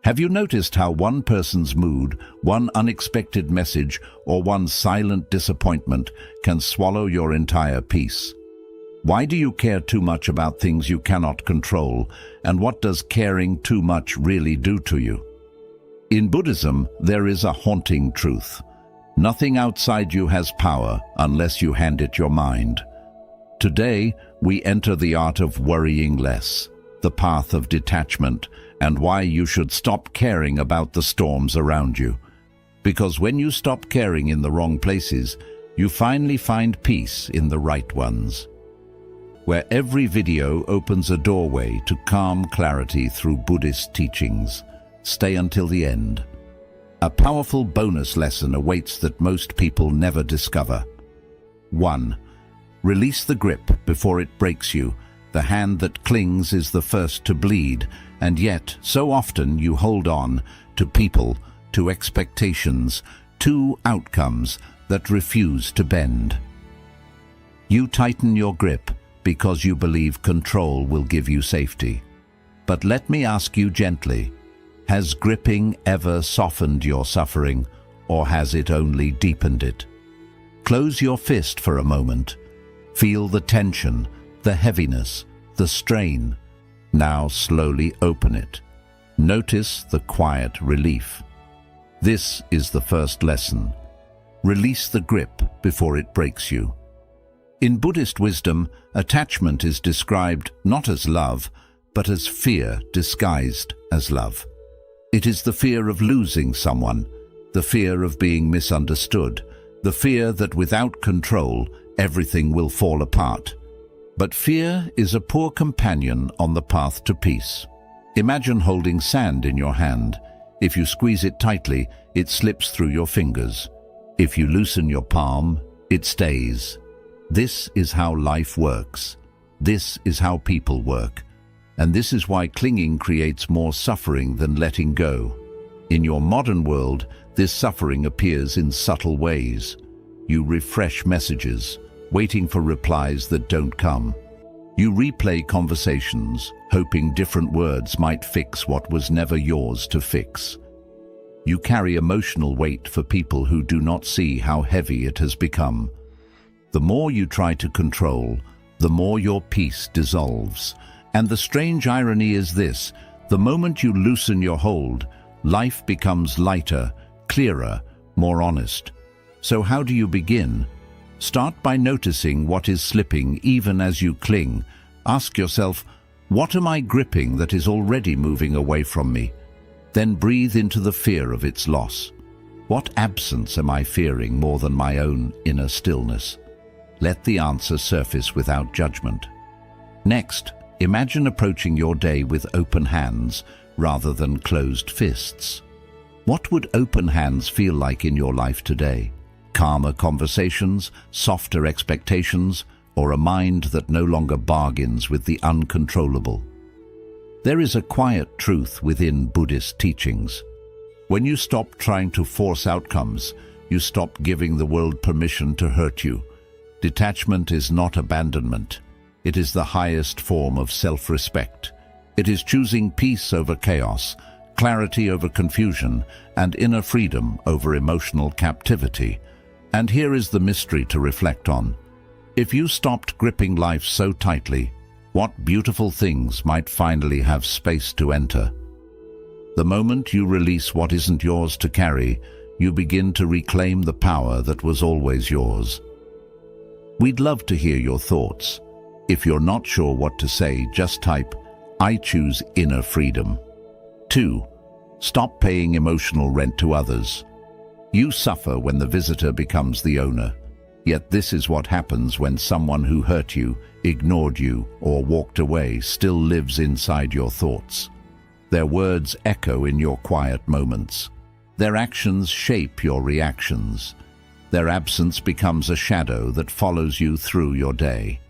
Have you noticed how one person's mood, one unexpected message, or one silent disappointment can swallow your entire peace? Why do you care too much about things you cannot control, and what does caring too much really do to you? In Buddhism, there is a haunting truth. Nothing outside you has power unless you hand it your mind. Today, we enter the art of worrying less, the path of detachment, and why you should stop caring about the storms around you. Because when you stop caring in the wrong places, you finally find peace in the right ones. Where every video opens a doorway to calm clarity through Buddhist teachings. Stay until the end. A powerful bonus lesson awaits that most people never discover. 1. Release the grip before it breaks you. The hand that clings is the first to bleed, and yet, so often you hold on to people, to expectations, to outcomes that refuse to bend. You tighten your grip because you believe control will give you safety. But let me ask you gently, has gripping ever softened your suffering, or has it only deepened it? Close your fist for a moment. Feel the tension, the heaviness, the strain. Now slowly open it. Notice the quiet relief. This is the first lesson. Release the grip before it breaks you. In Buddhist wisdom, attachment is described not as love, but as fear disguised as love. It is the fear of losing someone, the fear of being misunderstood, the fear that without control, everything will fall apart. But fear is a poor companion on the path to peace. Imagine holding sand in your hand. If you squeeze it tightly, it slips through your fingers. If you loosen your palm, it stays. This is how life works. This is how people work. And this is why clinging creates more suffering than letting go. In your modern world, this suffering appears in subtle ways. You refresh messages, waiting for replies that don't come. You replay conversations, hoping different words might fix what was never yours to fix. You carry emotional weight for people who do not see how heavy it has become. The more you try to control, the more your peace dissolves. And the strange irony is this: the moment you loosen your hold, life becomes lighter, clearer, more honest. So how do you begin? Start by noticing what is slipping even as you cling. Ask yourself, what am I gripping that is already moving away from me? Then breathe into the fear of its loss. What absence am I fearing more than my own inner stillness? Let the answer surface without judgment. Next, imagine approaching your day with open hands rather than closed fists. What would open hands feel like in your life today? Calmer conversations, softer expectations, or a mind that no longer bargains with the uncontrollable? There is a quiet truth within Buddhist teachings. When you stop trying to force outcomes, you stop giving the world permission to hurt you. Detachment is not abandonment. It is the highest form of self-respect. It is choosing peace over chaos, clarity over confusion, and inner freedom over emotional captivity. And here is the mystery to reflect on. If you stopped gripping life so tightly, what beautiful things might finally have space to enter? The moment you release what isn't yours to carry, you begin to reclaim the power that was always yours. We'd love to hear your thoughts. If you're not sure what to say, just type, "I choose inner freedom." 2. Stop paying emotional rent to others. You suffer when the visitor becomes the owner. Yet this is what happens when someone who hurt you, ignored you, or walked away still lives inside your thoughts. Their words echo in your quiet moments. Their actions shape your reactions. Their absence becomes a shadow that follows you through your day.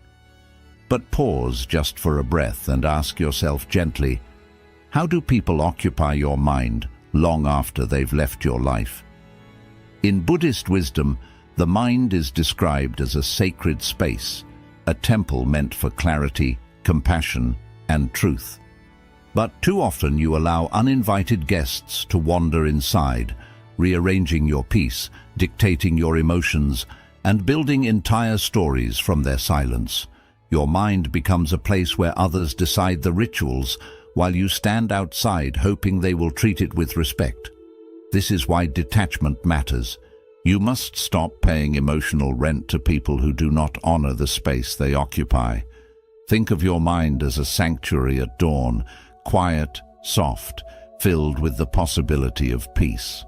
But pause just for a breath and ask yourself gently, how do people occupy your mind long after they've left your life? In Buddhist wisdom, the mind is described as a sacred space, a temple meant for clarity, compassion, and truth. But too often you allow uninvited guests to wander inside, rearranging your peace, dictating your emotions, and building entire stories from their silence. Your mind becomes a place where others decide the rituals, while you stand outside hoping they will treat it with respect. This is why detachment matters. You must stop paying emotional rent to people who do not honor the space they occupy. Think of your mind as a sanctuary at dawn, quiet, soft, filled with the possibility of peace.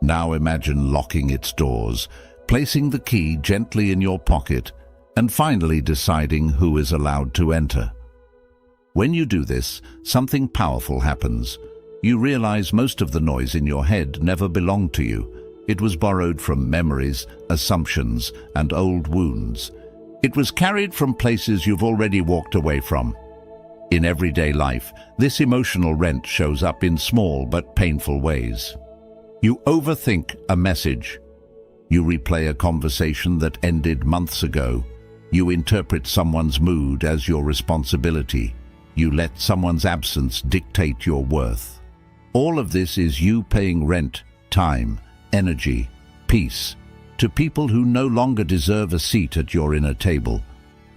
Now imagine locking its doors, placing the key gently in your pocket, and finally deciding who is allowed to enter. When you do this, something powerful happens. You realize most of the noise in your head never belonged to you. It was borrowed from memories, assumptions, and old wounds. It was carried from places you've already walked away from. In everyday life, this emotional rent shows up in small but painful ways. You overthink a message. You replay a conversation that ended months ago. You interpret someone's mood as your responsibility. You let someone's absence dictate your worth. All of this is you paying rent, time, energy, peace, to people who no longer deserve a seat at your inner table.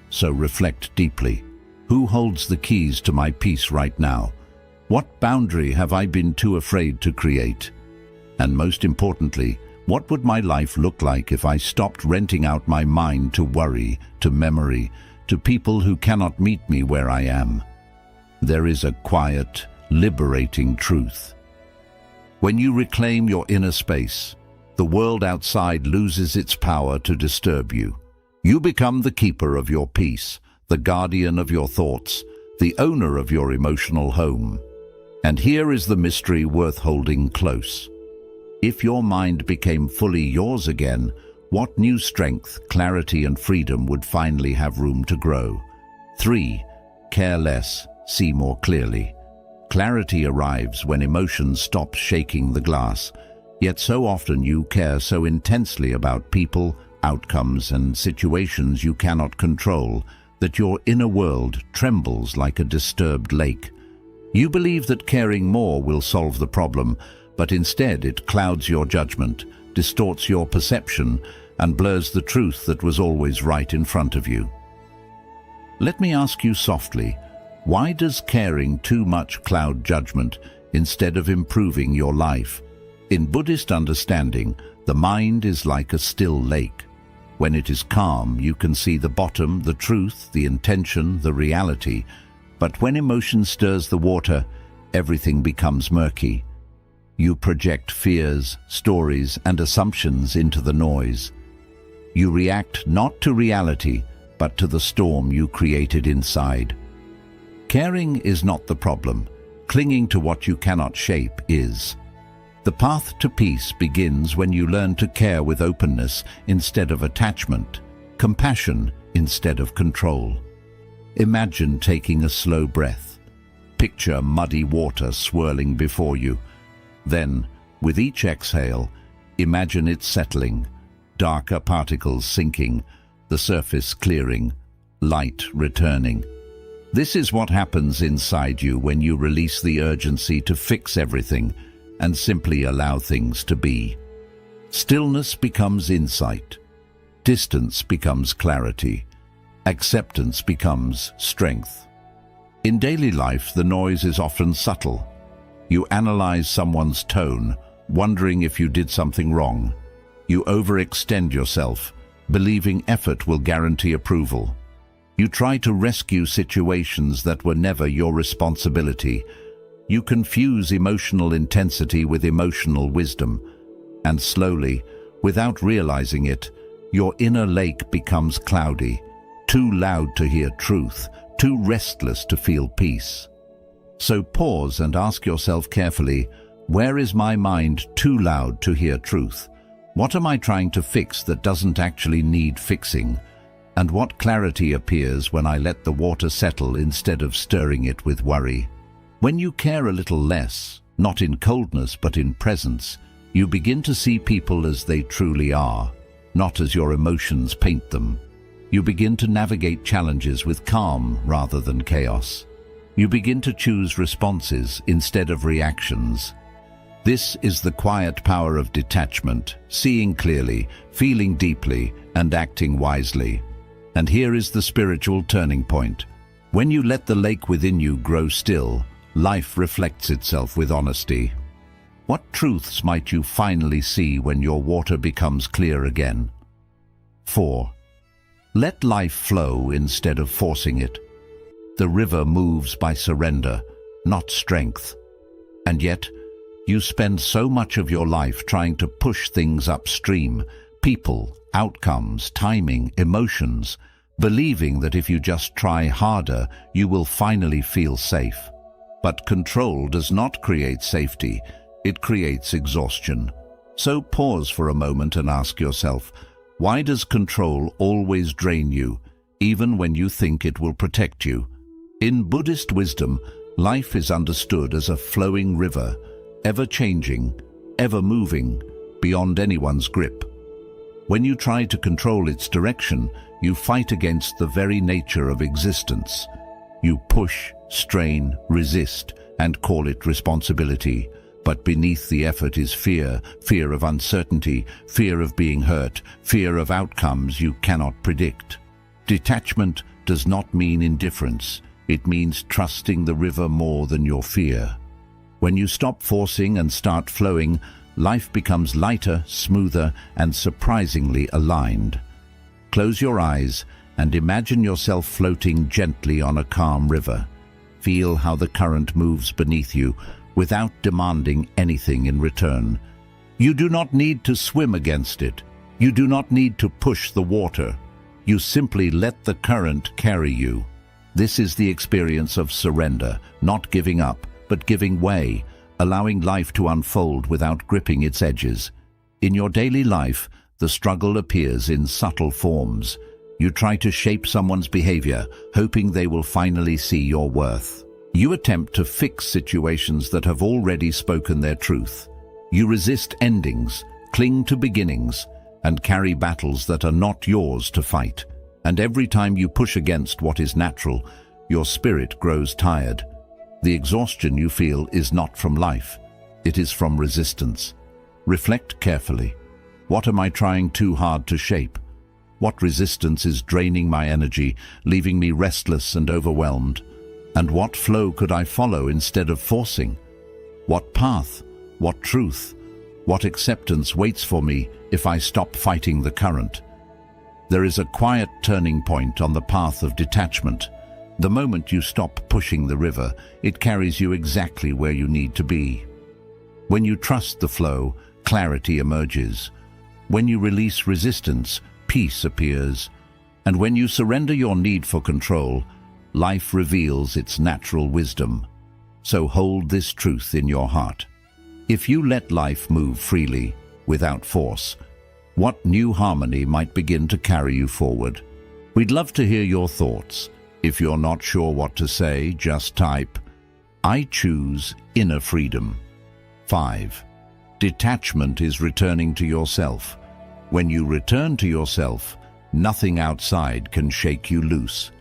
So reflect deeply. Who holds the keys to my peace right now? What boundary have I been too afraid to create? And most importantly, what would my life look like if I stopped renting out my mind to worry, to memory, to people who cannot meet me where I am? There is a quiet, liberating truth. When you reclaim your inner space, the world outside loses its power to disturb you. You become the keeper of your peace, the guardian of your thoughts, the owner of your emotional home. And here is the mystery worth holding close. If your mind became fully yours again, what new strength, clarity, and freedom would finally have room to grow? 3. Care less, see more clearly. Clarity arrives when emotions stop shaking the glass. Yet so often you care so intensely about people, outcomes, and situations you cannot control that your inner world trembles like a disturbed lake. You believe that caring more will solve the problem, but instead it clouds your judgment, distorts your perception, and blurs the truth that was always right in front of you. Let me ask you softly, why does caring too much cloud judgment instead of improving your life? In Buddhist understanding, the mind is like a still lake. When it is calm, you can see the bottom, the truth, the intention, the reality. But when emotion stirs the water, everything becomes murky. You project fears, stories, and assumptions into the noise. You react not to reality, but to the storm you created inside. Caring is not the problem. Clinging to what you cannot shape is. The path to peace begins when you learn to care with openness instead of attachment, compassion instead of control. Imagine taking a slow breath. Picture muddy water swirling before you. Then, with each exhale, imagine it settling, darker particles sinking, the surface clearing, light returning. This is what happens inside you when you release the urgency to fix everything and simply allow things to be. Stillness becomes insight. Distance becomes clarity. Acceptance becomes strength. In daily life, the noise is often subtle. You analyze someone's tone, wondering if you did something wrong. You overextend yourself, believing effort will guarantee approval. You try to rescue situations that were never your responsibility. You confuse emotional intensity with emotional wisdom. And slowly, without realizing it, your inner lake becomes cloudy, too loud to hear truth, too restless to feel peace. So pause and ask yourself carefully, where is my mind too loud to hear truth? What am I trying to fix that doesn't actually need fixing? And what clarity appears when I let the water settle instead of stirring it with worry? When you care a little less, not in coldness but in presence, you begin to see people as they truly are, not as your emotions paint them. You begin to navigate challenges with calm rather than chaos. You begin to choose responses instead of reactions. This is the quiet power of detachment, seeing clearly, feeling deeply, and acting wisely. And here is the spiritual turning point. When you let the lake within you grow still, life reflects itself with honesty. What truths might you finally see when your water becomes clear again? 4. Let life flow instead of forcing it. The river moves by surrender, not strength. And yet, you spend so much of your life trying to push things upstream, people, outcomes, timing, emotions, believing that if you just try harder, you will finally feel safe. But control does not create safety, it creates exhaustion. So pause for a moment and ask yourself, why does control always drain you, even when you think it will protect you? In Buddhist wisdom, life is understood as a flowing river, ever-changing, ever-moving, beyond anyone's grip. When you try to control its direction, you fight against the very nature of existence. You push, strain, resist, and call it responsibility. But beneath the effort is fear, fear of uncertainty, fear of being hurt, fear of outcomes you cannot predict. Detachment does not mean indifference. It means trusting the river more than your fear. When you stop forcing and start flowing, life becomes lighter, smoother, and surprisingly aligned. Close your eyes and imagine yourself floating gently on a calm river. Feel how the current moves beneath you without demanding anything in return. You do not need to swim against it. You do not need to push the water. You simply let the current carry you. This is the experience of surrender, not giving up, but giving way, allowing life to unfold without gripping its edges. In your daily life, the struggle appears in subtle forms. You try to shape someone's behavior, hoping they will finally see your worth. You attempt to fix situations that have already spoken their truth. You resist endings, cling to beginnings, and carry battles that are not yours to fight. And every time you push against what is natural, your spirit grows tired. The exhaustion you feel is not from life. It is from resistance. Reflect carefully. What am I trying too hard to shape? What resistance is draining my energy, leaving me restless and overwhelmed? And what flow could I follow instead of forcing? What path? What truth? What acceptance waits for me if I stop fighting the current? There is a quiet turning point on the path of detachment. The moment you stop pushing the river, it carries you exactly where you need to be. When you trust the flow, clarity emerges. When you release resistance, peace appears. And when you surrender your need for control, life reveals its natural wisdom. So hold this truth in your heart. If you let life move freely, without force, what new harmony might begin to carry you forward? We'd love to hear your thoughts. If you're not sure what to say, just type, I choose inner freedom. 5. Detachment is returning to yourself. When you return to yourself, nothing outside can shake you loose.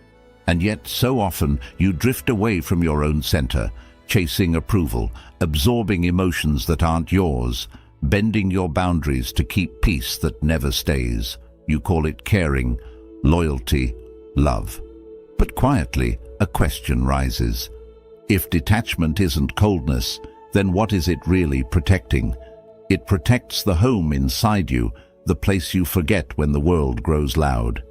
And yet, so often, you drift away from your own center, chasing approval, absorbing emotions that aren't yours, bending your boundaries to keep peace that never stays. You call it caring, loyalty, love. But quietly, a question rises. If detachment isn't coldness, then what is it really protecting? It protects the home inside you, the place you forget when the world grows loud.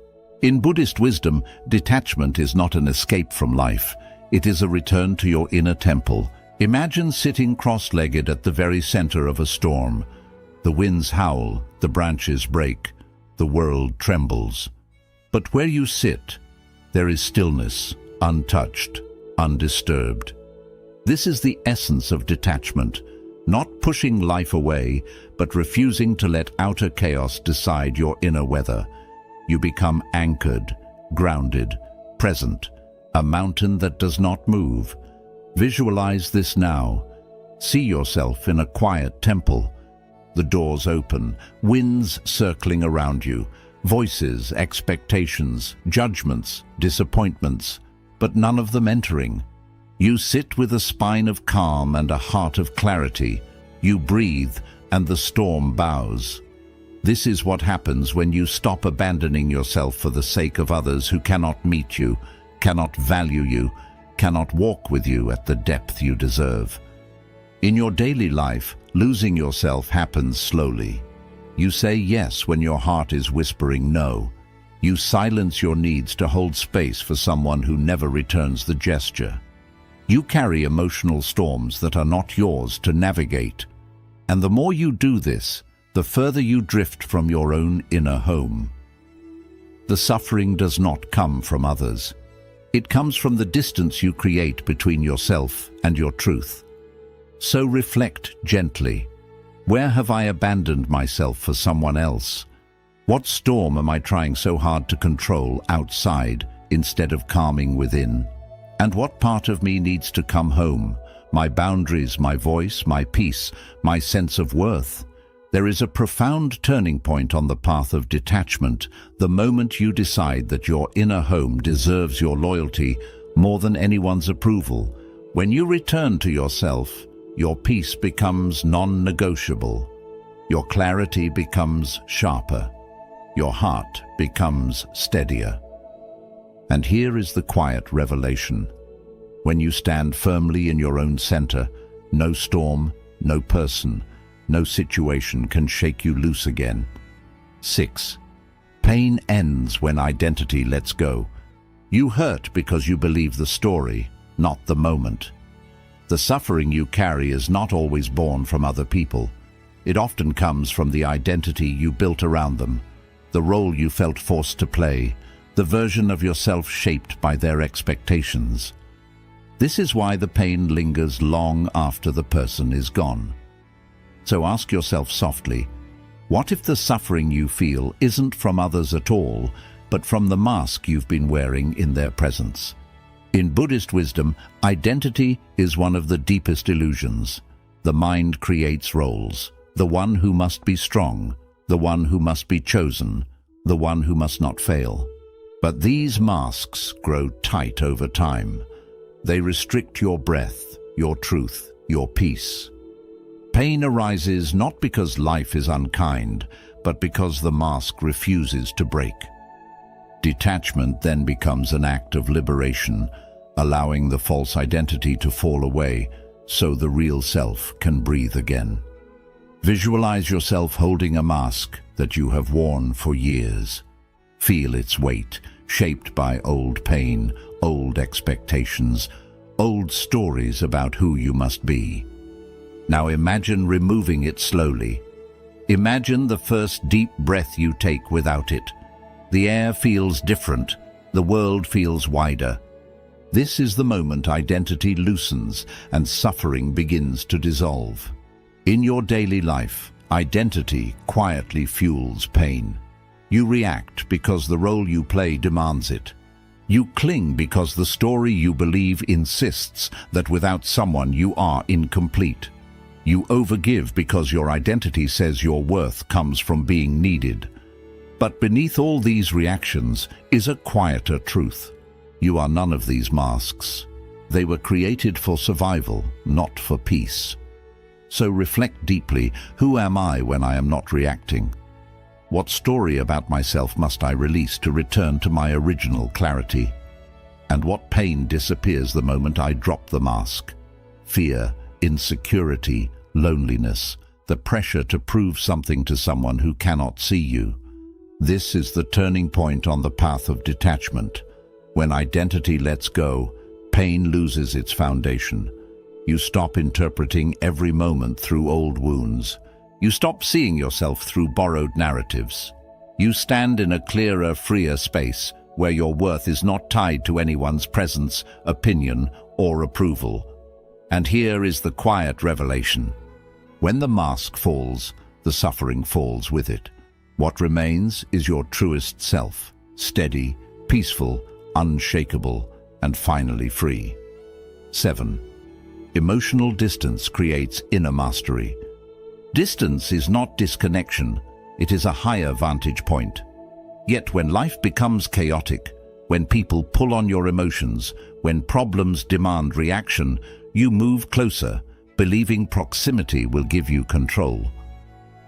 In Buddhist wisdom, detachment is not an escape from life. It is a return to your inner temple. Imagine sitting cross-legged at the very center of a storm. The winds howl, the branches break, the world trembles. But where you sit, there is stillness, untouched, undisturbed. This is the essence of detachment, not pushing life away, but refusing to let outer chaos decide your inner weather. You become anchored, grounded, present, a mountain that does not move. Visualize this now. See yourself in a quiet temple. The doors open, winds circling around you, voices, expectations, judgments, disappointments, but none of them entering. You sit with a spine of calm and a heart of clarity. You breathe, and the storm bows. This is what happens when you stop abandoning yourself for the sake of others who cannot meet you, cannot value you, cannot walk with you at the depth you deserve. In your daily life, losing yourself happens slowly. You say yes when your heart is whispering no. You silence your needs to hold space for someone who never returns the gesture. You carry emotional storms that are not yours to navigate. And the more you do this, the further you drift from your own inner home. The suffering does not come from others. It comes from the distance you create between yourself and your truth. So reflect gently. Where have I abandoned myself for someone else? What storm am I trying so hard to control outside instead of calming within? And what part of me needs to come home? My boundaries, my voice, my peace, my sense of worth. There is a profound turning point on the path of detachment, the moment you decide that your inner home deserves your loyalty more than anyone's approval. When you return to yourself, your peace becomes non-negotiable. Your clarity becomes sharper. Your heart becomes steadier. And here is the quiet revelation. When you stand firmly in your own center, no storm, no person, no situation can shake you loose again. 6. Pain ends when identity lets go. You hurt because you believe the story, not the moment. The suffering you carry is not always born from other people. It often comes from the identity you built around them, the role you felt forced to play, the version of yourself shaped by their expectations. This is why the pain lingers long after the person is gone. So ask yourself softly, what if the suffering you feel isn't from others at all, but from the mask you've been wearing in their presence? In Buddhist wisdom, identity is one of the deepest illusions. The mind creates roles, the one who must be strong, the one who must be chosen, the one who must not fail. But these masks grow tight over time. They restrict your breath, your truth, your peace. Pain arises not because life is unkind, but because the mask refuses to break. Detachment then becomes an act of liberation, allowing the false identity to fall away so the real self can breathe again. Visualize yourself holding a mask that you have worn for years. Feel its weight, shaped by old pain, old expectations, old stories about who you must be. Now imagine removing it slowly. Imagine the first deep breath you take without it. The air feels different. The world feels wider. This is the moment identity loosens and suffering begins to dissolve. In your daily life, identity quietly fuels pain. You react because the role you play demands it. You cling because the story you believe insists that without someone you are incomplete. You overgive because your identity says your worth comes from being needed. But beneath all these reactions is a quieter truth. You are none of these masks. They were created for survival, not for peace. So reflect deeply, who am I when I am not reacting? What story about myself must I release to return to my original clarity? And what pain disappears the moment I drop the mask? Fear, insecurity, loneliness, the pressure to prove something to someone who cannot see you. This is the turning point on the path of detachment. When identity lets go, pain loses its foundation. You stop interpreting every moment through old wounds. You stop seeing yourself through borrowed narratives. You stand in a clearer, freer space where your worth is not tied to anyone's presence, opinion, or approval. And here is the quiet revelation. When the mask falls, the suffering falls with it. What remains is your truest self, steady, peaceful, unshakable, and finally free. 7. Emotional distance creates inner mastery. Distance is not disconnection, it is a higher vantage point. Yet when life becomes chaotic, when people pull on your emotions, When problems demand reaction, you move closer, believing proximity will give you control.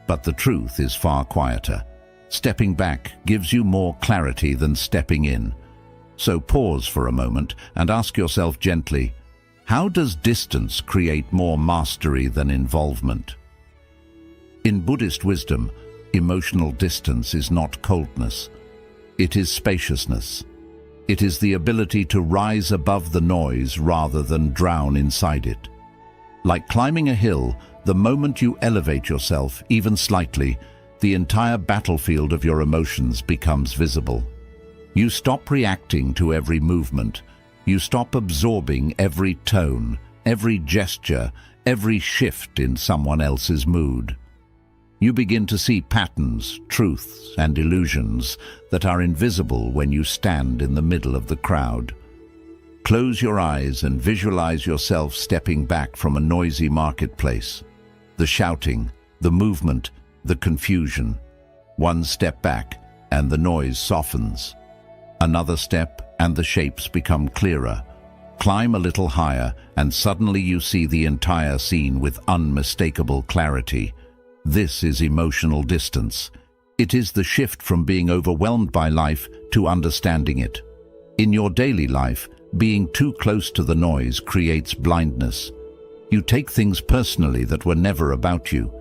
But the truth is far quieter. Stepping back gives you more clarity than stepping in. So pause for a moment and ask yourself gently, how does distance create more mastery than involvement? In Buddhist wisdom, emotional distance is not coldness. It is spaciousness. It is the ability to rise above the noise rather than drown inside it. Like climbing a hill, the moment you elevate yourself, even slightly, the entire battlefield of your emotions becomes visible. You stop reacting to every movement. You stop absorbing every tone, every gesture, every shift in someone else's mood. You begin to see patterns, truths, and illusions that are invisible when you stand in the middle of the crowd. Close your eyes and visualize yourself stepping back from a noisy marketplace. The shouting, the movement, the confusion. One step back, and the noise softens. Another step, and the shapes become clearer. Climb a little higher, and suddenly you see the entire scene with unmistakable clarity. This is emotional distance. It is the shift from being overwhelmed by life to understanding it. In your daily life, being too close to the noise creates blindness. You take things personally that were never about you.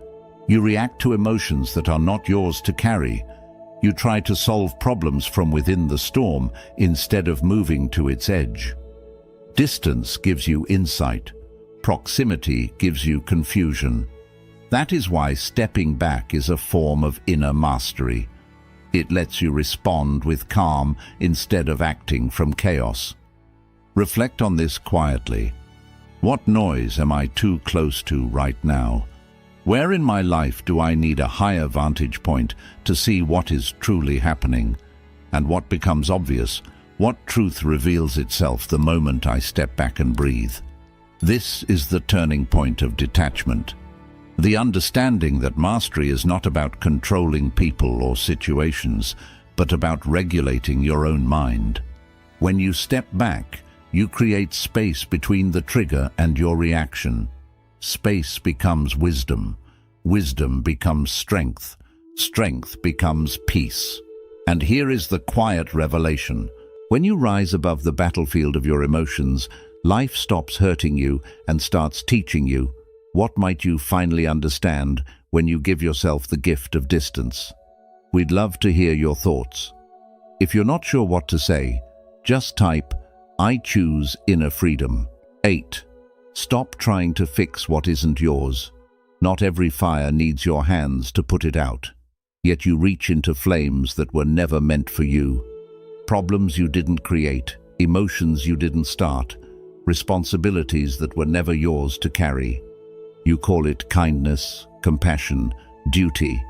You react to emotions that are not yours to carry. You try to solve problems from within the storm instead of moving to its edge. Distance gives you insight. Proximity gives you confusion. That is why stepping back is a form of inner mastery. It lets you respond with calm instead of acting from chaos. Reflect on this quietly. What noise am I too close to right now? Where in my life do I need a higher vantage point to see what is truly happening? And what becomes obvious? What truth reveals itself the moment I step back and breathe? This is the turning point of detachment. The understanding that mastery is not about controlling people or situations, but about regulating your own mind. When you step back, you create space between the trigger and your reaction. Space becomes wisdom. Wisdom becomes strength. Strength becomes peace. And here is the quiet revelation. When you rise above the battlefield of your emotions, life stops hurting you and starts teaching you. What might you finally understand when you give yourself the gift of distance? We'd love to hear your thoughts. If you're not sure what to say, just type, I choose inner freedom. 8. Stop trying to fix what isn't yours. Not every fire needs your hands to put it out. Yet you reach into flames that were never meant for you. Problems you didn't create, emotions you didn't start, responsibilities that were never yours to carry. You call it kindness, compassion, duty.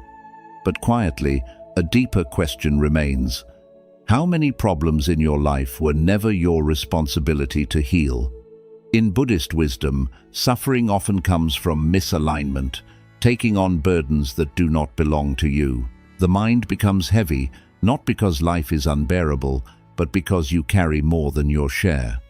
But quietly, a deeper question remains. How many problems in your life were never your responsibility to heal? In Buddhist wisdom, suffering often comes from misalignment, taking on burdens that do not belong to you. The mind becomes heavy, not because life is unbearable, but because you carry more than your share.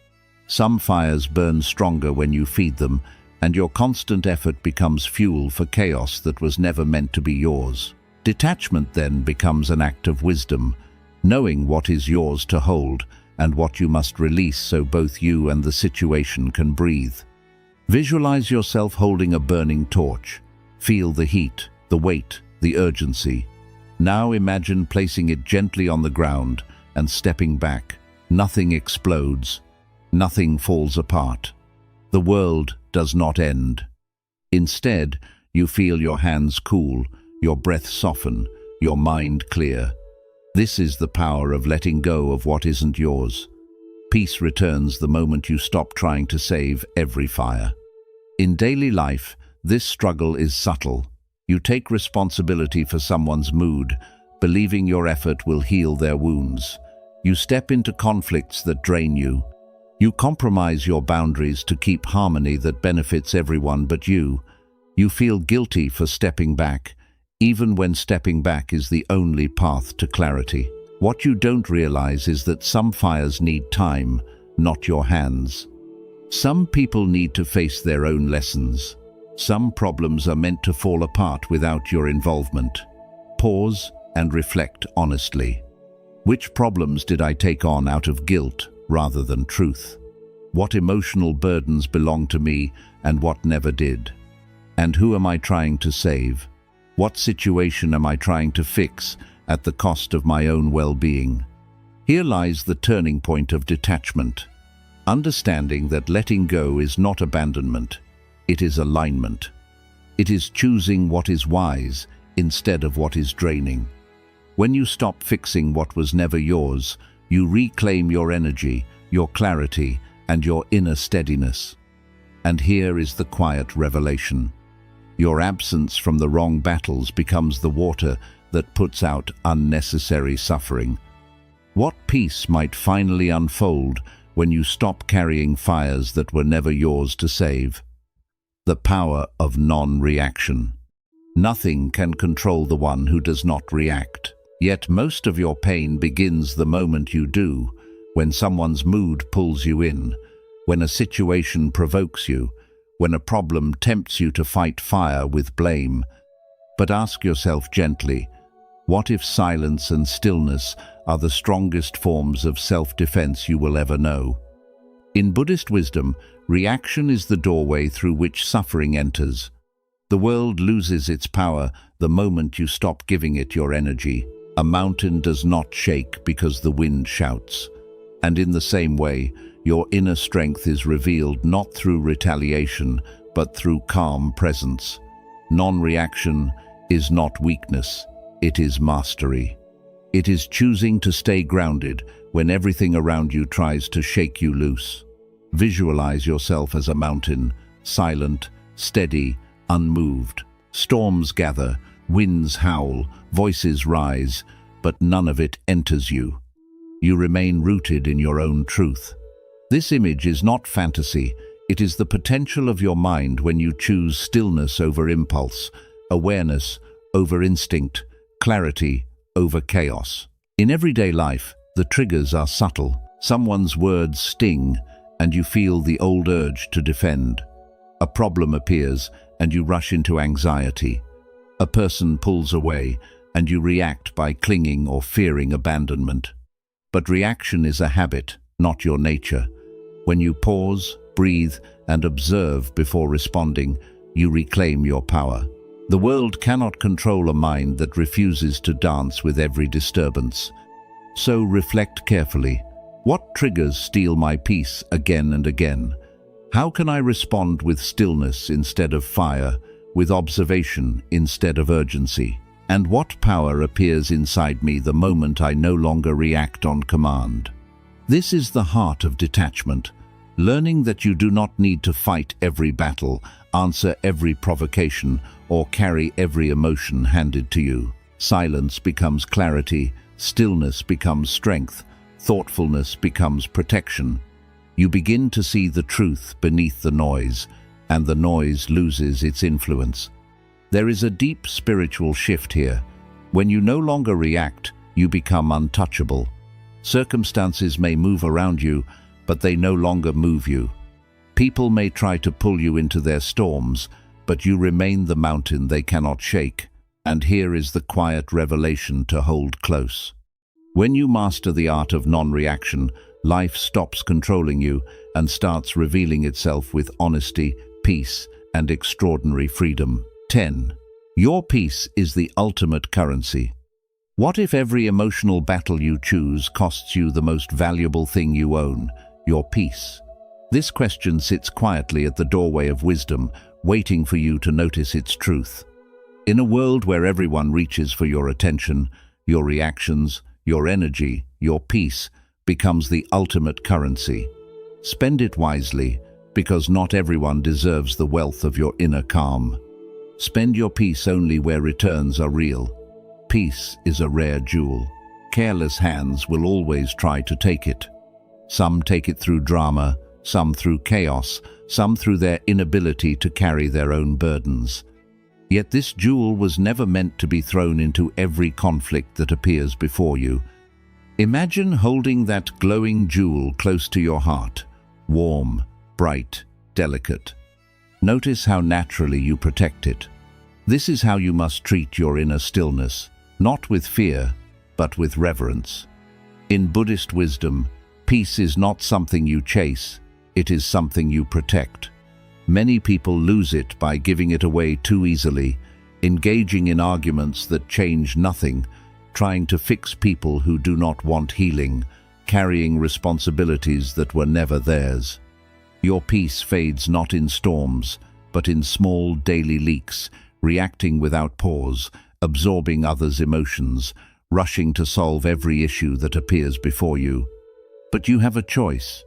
Some fires burn stronger when you feed them, and your constant effort becomes fuel for chaos that was never meant to be yours. Detachment then becomes an act of wisdom, knowing what is yours to hold and what you must release so both you and the situation can breathe. Visualize yourself holding a burning torch. Feel the heat, the weight, the urgency. Now imagine placing it gently on the ground and stepping back. Nothing explodes. Nothing falls apart. The world does not end. Instead, you feel your hands cool, your breath soften, your mind clear. This is the power of letting go of what isn't yours. Peace returns the moment you stop trying to save every fire. In daily life, this struggle is subtle. You take responsibility for someone's mood, believing your effort will heal their wounds. You step into conflicts that drain you. You compromise your boundaries to keep harmony that benefits everyone but you. You feel guilty for stepping back, even when stepping back is the only path to clarity. What you don't realize is that some fires need time, not your hands. Some people need to face their own lessons. Some problems are meant to fall apart without your involvement. Pause and reflect honestly. Which problems did I take on out of guilt rather than truth? What emotional burdens belong to me and what never did? And who am I trying to save? What situation am I trying to fix at the cost of my own well-being? Here lies the turning point of detachment. Understanding that letting go is not abandonment, it is alignment. It is choosing what is wise instead of what is draining. When you stop fixing what was never yours, you reclaim your energy, your clarity, and your inner steadiness. And here is the quiet revelation. Your absence from the wrong battles becomes the water that puts out unnecessary suffering. What peace might finally unfold when you stop carrying fires that were never yours to save? The power of non-reaction. Nothing can control the one who does not react. Yet most of your pain begins the moment you do, when someone's mood pulls you in, when a situation provokes you, when a problem tempts you to fight fire with blame. But ask yourself gently, what if silence and stillness are the strongest forms of self-defense you will ever know? In Buddhist wisdom, reaction is the doorway through which suffering enters. The world loses its power the moment you stop giving it your energy. A mountain does not shake because the wind shouts. And in the same way, your inner strength is revealed not through retaliation, but through calm presence. Non-reaction is not weakness, it is mastery. It is choosing to stay grounded when everything around you tries to shake you loose. Visualize yourself as a mountain, silent, steady, unmoved. Storms gather, winds howl, voices rise, but none of it enters you. You remain rooted in your own truth. This image is not fantasy, it is the potential of your mind when you choose stillness over impulse, awareness over instinct, clarity over chaos. In everyday life, the triggers are subtle. Someone's words sting, and you feel the old urge to defend. A problem appears, and you rush into anxiety. A person pulls away, and you react by clinging or fearing abandonment. But reaction is a habit, not your nature. When you pause, breathe, and observe before responding, you reclaim your power. The world cannot control a mind that refuses to dance with every disturbance. So reflect carefully. What triggers steal my peace again and again? How can I respond with stillness instead of fire, with observation instead of urgency? And what power appears inside me the moment I no longer react on command? This is the heart of detachment, learning that you do not need to fight every battle, answer every provocation, or carry every emotion handed to you. Silence becomes clarity, stillness becomes strength, thoughtfulness becomes protection. You begin to see the truth beneath the noise, and the noise loses its influence. There is a deep spiritual shift here. When you no longer react, you become untouchable. Circumstances may move around you, but they no longer move you. People may try to pull you into their storms, but you remain the mountain they cannot shake. And here is the quiet revelation to hold close. When you master the art of non-reaction, life stops controlling you and starts revealing itself with honesty, peace, and extraordinary freedom. 10. Your peace is the ultimate currency. What if every emotional battle you choose costs you the most valuable thing you own, your peace? This question sits quietly at the doorway of wisdom, waiting for you to notice its truth. In a world where everyone reaches for your attention, your reactions, your energy, your peace becomes the ultimate currency. Spend it wisely, because not everyone deserves the wealth of your inner calm. Spend your peace only where returns are real. Peace is a rare jewel. Careless hands will always try to take it. Some take it through drama, some through chaos, some through their inability to carry their own burdens. Yet this jewel was never meant to be thrown into every conflict that appears before you. Imagine holding that glowing jewel close to your heart, warm, bright, delicate. Notice how naturally you protect it. This is how you must treat your inner stillness, not with fear, but with reverence. In Buddhist wisdom, peace is not something you chase, it is something you protect. Many people lose it by giving it away too easily, engaging in arguments that change nothing, trying to fix people who do not want healing, carrying responsibilities that were never theirs. Your peace fades not in storms, but in small daily leaks, reacting without pause, absorbing others' emotions, rushing to solve every issue that appears before you. But you have a choice.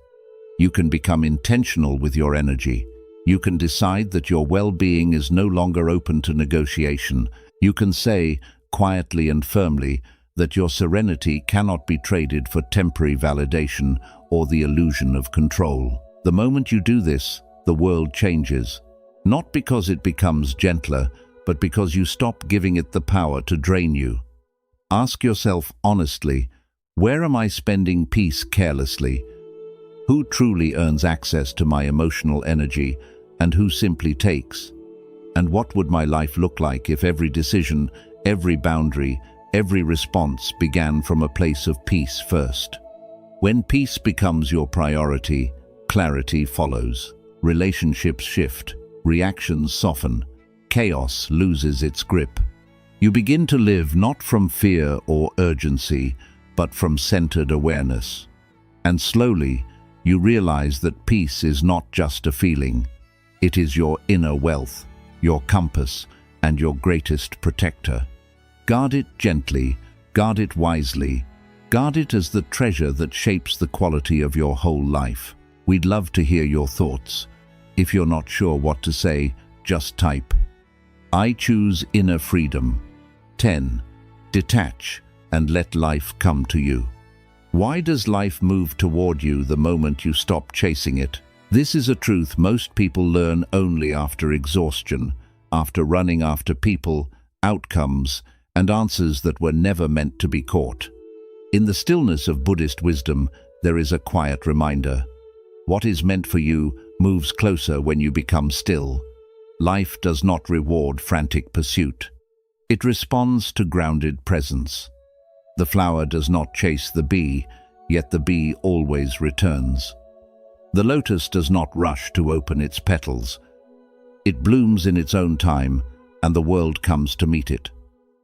You can become intentional with your energy. You can decide that your well-being is no longer open to negotiation. You can say, quietly and firmly, that your serenity cannot be traded for temporary validation or the illusion of control. The moment you do this, the world changes. Not because it becomes gentler, but because you stop giving it the power to drain you. Ask yourself honestly, where am I spending peace carelessly? Who truly earns access to my emotional energy, and who simply takes? And what would my life look like if every decision, every boundary, every response began from a place of peace first? When peace becomes your priority, clarity follows. Relationships shift, reactions soften, chaos loses its grip. You begin to live not from fear or urgency, but from centered awareness. And slowly, you realize that peace is not just a feeling. It is your inner wealth, your compass, and your greatest protector. Guard it gently, guard it wisely, guard it as the treasure that shapes the quality of your whole life. We'd love to hear your thoughts. If you're not sure what to say, just type, I choose inner freedom. 10. Detach and let life come to you. Why does life move toward you the moment you stop chasing it? This is a truth most people learn only after exhaustion, after running after people, outcomes, and answers that were never meant to be caught. In the stillness of Buddhist wisdom, there is a quiet reminder. What is meant for you moves closer when you become still. Life does not reward frantic pursuit. It responds to grounded presence. The flower does not chase the bee, yet the bee always returns. The lotus does not rush to open its petals. It blooms in its own time, and the world comes to meet it.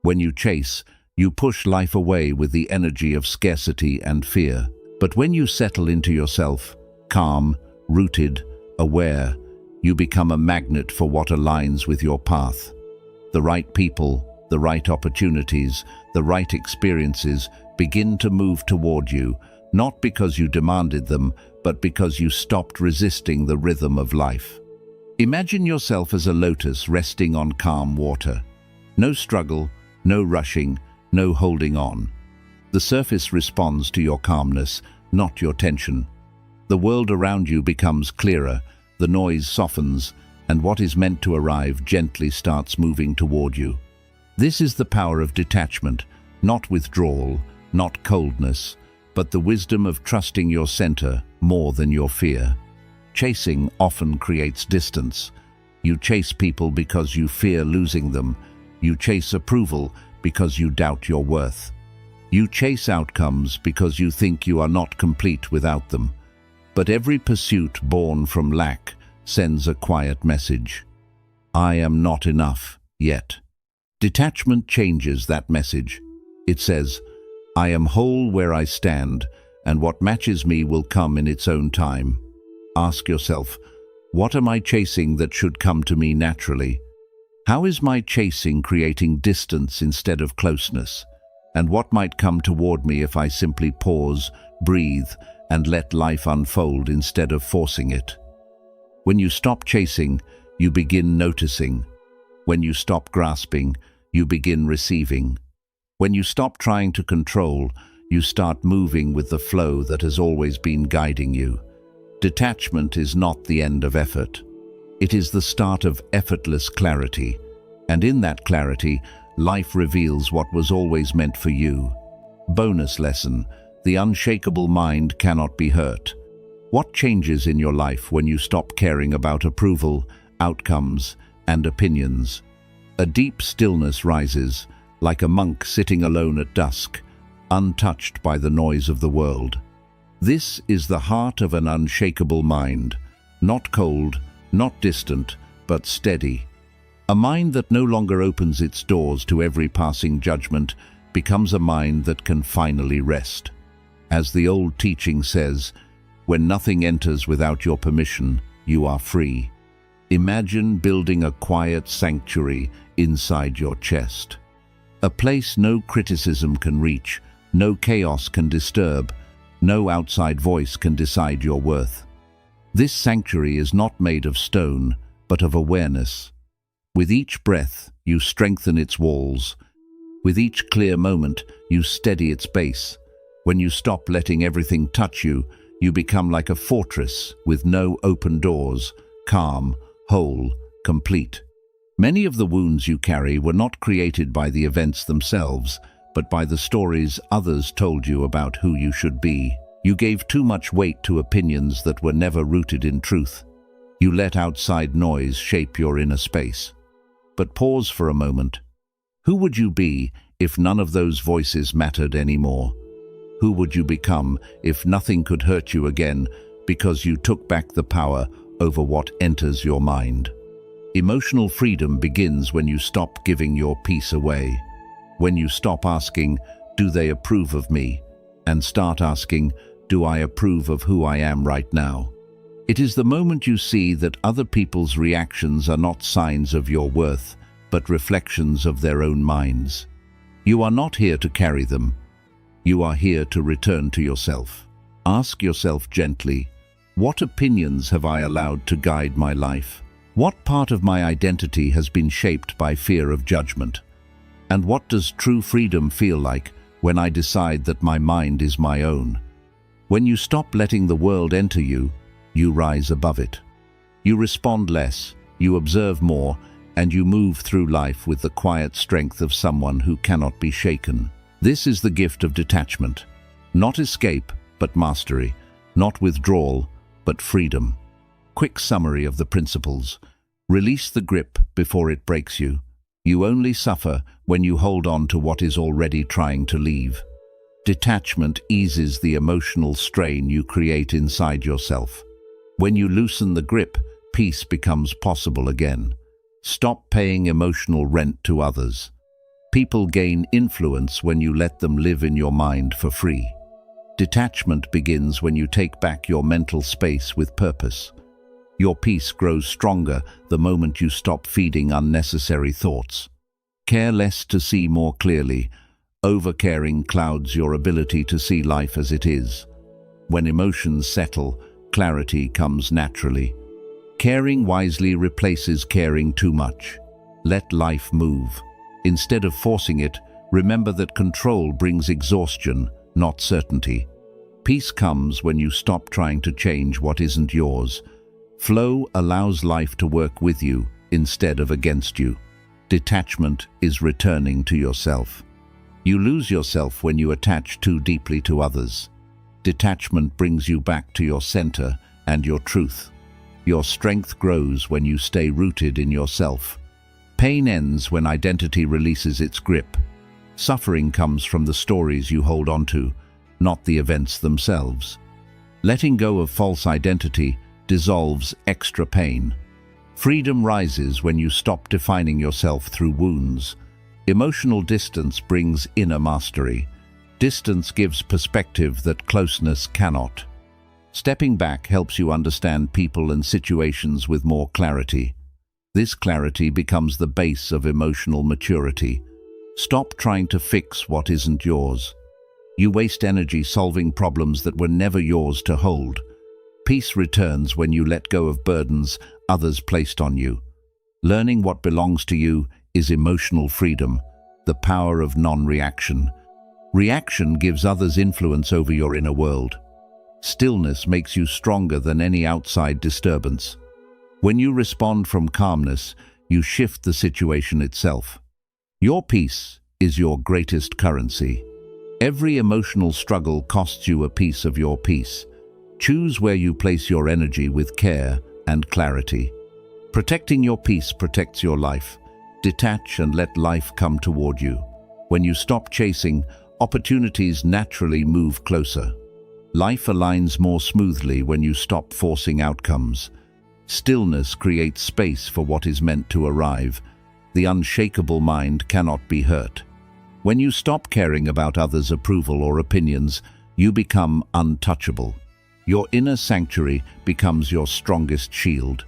When you chase, you push life away with the energy of scarcity and fear. But when you settle into yourself, calm, rooted, aware, you become a magnet for what aligns with your path. The right people, the right opportunities, the right experiences begin to move toward you, not because you demanded them, but because you stopped resisting the rhythm of life. Imagine yourself as a lotus resting on calm water. No struggle, no rushing, no holding on. The surface responds to your calmness, not your tension. The world around you becomes clearer, the noise softens, and what is meant to arrive gently starts moving toward you. This is the power of detachment, not withdrawal, not coldness, but the wisdom of trusting your center more than your fear. Chasing often creates distance. You chase people because you fear losing them. You chase approval because you doubt your worth. You chase outcomes because you think you are not complete without them. But every pursuit born from lack sends a quiet message. I am not enough yet. Detachment changes that message. It says, I am whole where I stand, and what matches me will come in its own time. Ask yourself, what am I chasing that should come to me naturally? How is my chasing creating distance instead of closeness? And what might come toward me if I simply pause, breathe, and let life unfold instead of forcing it? When you stop chasing, you begin noticing. When you stop grasping, you begin receiving. When you stop trying to control, you start moving with the flow that has always been guiding you. Detachment is not the end of effort. It is the start of effortless clarity. And in that clarity, life reveals what was always meant for you. Bonus lesson: The unshakable mind cannot be hurt. What changes in your life when you stop caring about approval, outcomes, and opinions? A deep stillness rises, like a monk sitting alone at dusk, untouched by the noise of the world. This is the heart of an unshakable mind, not cold, not distant, but steady. A mind that no longer opens its doors to every passing judgment becomes a mind that can finally rest. As the old teaching says, when nothing enters without your permission, you are free. Imagine building a quiet sanctuary inside your chest. A place no criticism can reach, no chaos can disturb, no outside voice can decide your worth. This sanctuary is not made of stone, but of awareness. With each breath, you strengthen its walls. With each clear moment, you steady its base. When you stop letting everything touch you, you become like a fortress with no open doors, calm, whole, complete. Many of the wounds you carry were not created by the events themselves, but by the stories others told you about who you should be. You gave too much weight to opinions that were never rooted in truth. You let outside noise shape your inner space. But pause for a moment. Who would you be if none of those voices mattered anymore? Who would you become if nothing could hurt you again because you took back the power over what enters your mind? Emotional freedom begins when you stop giving your peace away. When you stop asking, "Do they approve of me?" and start asking, "Do I approve of who I am right now?" It is the moment you see that other people's reactions are not signs of your worth, but reflections of their own minds. You are not here to carry them. You are here to return to yourself. Ask yourself gently, what opinions have I allowed to guide my life? What part of my identity has been shaped by fear of judgment? And what does true freedom feel like when I decide that my mind is my own? When you stop letting the world enter you, you rise above it. You respond less, you observe more, and you move through life with the quiet strength of someone who cannot be shaken. This is the gift of detachment. Not escape, but mastery. Not withdrawal, but freedom. Quick summary of the principles. Release the grip before it breaks you. You only suffer when you hold on to what is already trying to leave. Detachment eases the emotional strain you create inside yourself. When you loosen the grip, peace becomes possible again. Stop paying emotional rent to others. People gain influence when you let them live in your mind for free. Detachment begins when you take back your mental space with purpose. Your peace grows stronger the moment you stop feeding unnecessary thoughts. Care less to see more clearly. Overcaring clouds your ability to see life as it is. When emotions settle, clarity comes naturally. Caring wisely replaces caring too much. Let life move. Instead of forcing it, remember that control brings exhaustion, not certainty. Peace comes when you stop trying to change what isn't yours. Flow allows life to work with you instead of against you. Detachment is returning to yourself. You lose yourself when you attach too deeply to others. Detachment brings you back to your center and your truth. Your strength grows when you stay rooted in yourself. Pain ends when identity releases its grip. Suffering comes from the stories you hold onto, not the events themselves. Letting go of false identity dissolves extra pain. Freedom rises when you stop defining yourself through wounds. Emotional distance brings inner mastery. Distance gives perspective that closeness cannot. Stepping back helps you understand people and situations with more clarity. This clarity becomes the base of emotional maturity. Stop trying to fix what isn't yours. You waste energy solving problems that were never yours to hold. Peace returns when you let go of burdens others placed on you. Learning what belongs to you is emotional freedom, the power of non-reaction. Reaction gives others influence over your inner world. Stillness makes you stronger than any outside disturbance. When you respond from calmness, you shift the situation itself. Your peace is your greatest currency. Every emotional struggle costs you a piece of your peace. Choose where you place your energy with care and clarity. Protecting your peace protects your life. Detach and let life come toward you. When you stop chasing, opportunities naturally move closer. Life aligns more smoothly when you stop forcing outcomes. Stillness creates space for what is meant to arrive. The unshakable mind cannot be hurt. When you stop caring about others' approval or opinions, you become untouchable. Your inner sanctuary becomes your strongest shield.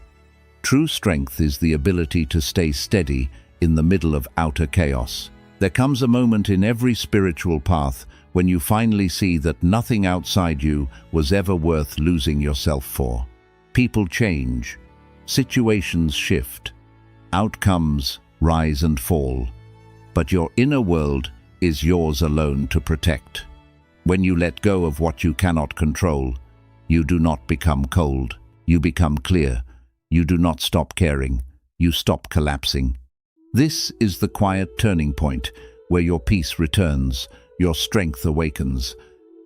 True strength is the ability to stay steady in the middle of outer chaos. There comes a moment in every spiritual path when you finally see that nothing outside you was ever worth losing yourself for. People change, situations shift, outcomes rise and fall, but your inner world is yours alone to protect. When you let go of what you cannot control, you do not become cold, you become clear. You do not stop caring, you stop collapsing. This is the quiet turning point where your peace returns, your strength awakens,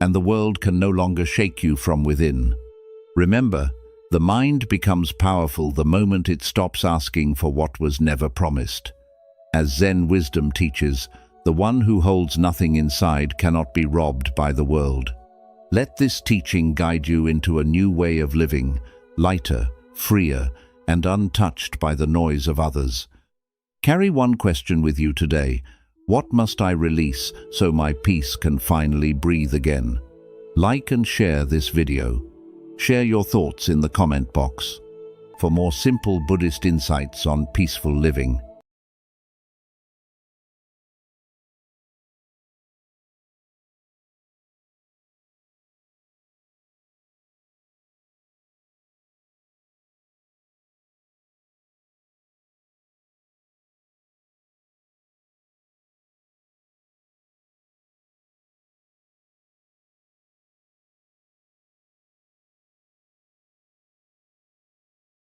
and the world can no longer shake you from within. Remember, the mind becomes powerful the moment it stops asking for what was never promised. As Zen wisdom teaches, the one who holds nothing inside cannot be robbed by the world. Let this teaching guide you into a new way of living, lighter, freer, and untouched by the noise of others. Carry one question with you today. What must I release so my peace can finally breathe again? Like and share this video. Share your thoughts in the comment box. For more simple Buddhist insights on peaceful living,